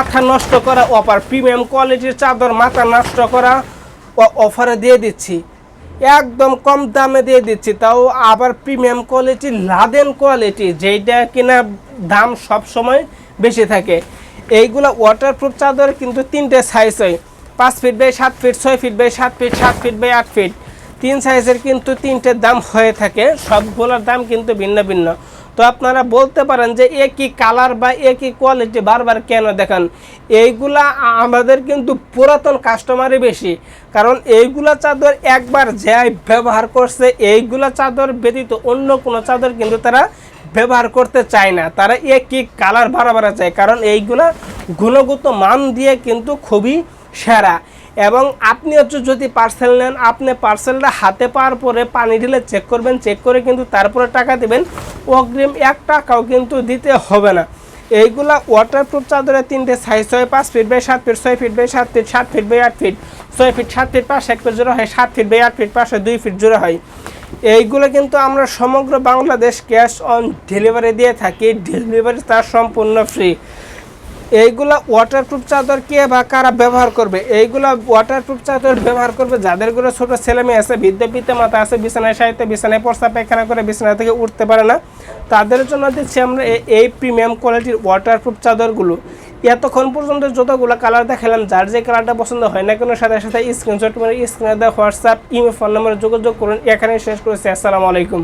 মাথা নষ্ট করা অফার, প্রিমিয়াম কোয়ালিটির চাদর মাথা নষ্ট করা অফারে দিয়ে দিচ্ছি, একদম কম দামে দিয়ে দিচ্ছি, তাও আবার প্রিমিয়াম কোয়ালিটির লাদেন কোয়ালিটি, যেইটা কিনা দাম সব সময় বেশি থাকে। এইগুলো ওয়াটারপ্রুফ চাদর কিন্তু 3টে সাইজ হয়, 5 feet by 7 feet, 6 feet by 7 feet, 7 feet by 8 feet, 3 সাইজের কিন্তু 3টে দাম হয়ে থাকে, সবগুলোর দাম কিন্তু ভিন্ন ভিন্ন। তো আপনারা বলতে পারেন যে একই কালার বা একই কোয়ালিটি বারবার কেন দেখান, এইগুলা আমাদের কিন্তু পুরাতন কাস্টমারই বেশি, কারণ এইগুলা চাদর একবার যাই ব্যবহার করছে, এইগুলা চাদর ব্যতীত অন্য কোনো চাদর কিন্তু তারা ব্যবহার করতে চায় না, তারা একই কালার বারবার চায়, কারণ এইগুলা গুণগত মান দিয়ে কিন্তু খুবই সেরা। এবং আপনি যদি পার্সেল নেন, আপনি পার্সেলটা হাতে পাওয়ার পরে পানি ঢেলে চেক করবেন, চেক করে কিন্তু তারপরে টাকা দেবেন, অগ্রিম 1 টাকাও কিন্তু দিতে হবে না। এইগুলা ওয়াটারপ্রুফ চাদরের 3টে সাইজ হয়, 5 feet by 7 feet, 6 feet by 7 feet, 7 feet by 8 feet, 6 feet 7 feet পাশে 1 ফিট জোড়া হয়, 7 ফিট বাই 8 ফিট পাশে 2 ফিট জোড়া হয়। এইগুলো কিন্তু আমরা সমগ্র বাংলাদেশ ক্যাশ অন ডেলিভারি দিয়ে থাকি, ডেলিভারি তার সম্পূর্ণ ফ্রি। এইগুলা ওয়াটারপ্রুফ চাদর কে বা কারা ব্যবহার করবে? এইগুলা ওয়াটারপ্রুফ চাদর ব্যবহার করবে যাদের ঘরে ছোটো ছেলে মেয়ে আছে, বৃদ্ধ পিতা মাতা আছে, বিছানায় সাহিত্য বিছানায় পড়সা পায়খানা করে বিছানা থেকে উঠতে পারে না, তাদের জন্য দিচ্ছি আমরা এই প্রিমিয়াম কোয়ালিটির ওয়াটারপ্রুফ চাদরগুলো। এতক্ষণ পর্যন্ত যতগুলো কালার দেখালাম, যার যে কালারটা পছন্দ হয় না কোনো, সাথে সাথে স্ক্রিনশট করে স্ক্রিনে দেওয়া হোয়াটসঅ্যাপ ইমেল ফোন নম্বরে যোগাযোগ করুন। এখানে শেষ করেছি। আসসালামু আলাইকুম।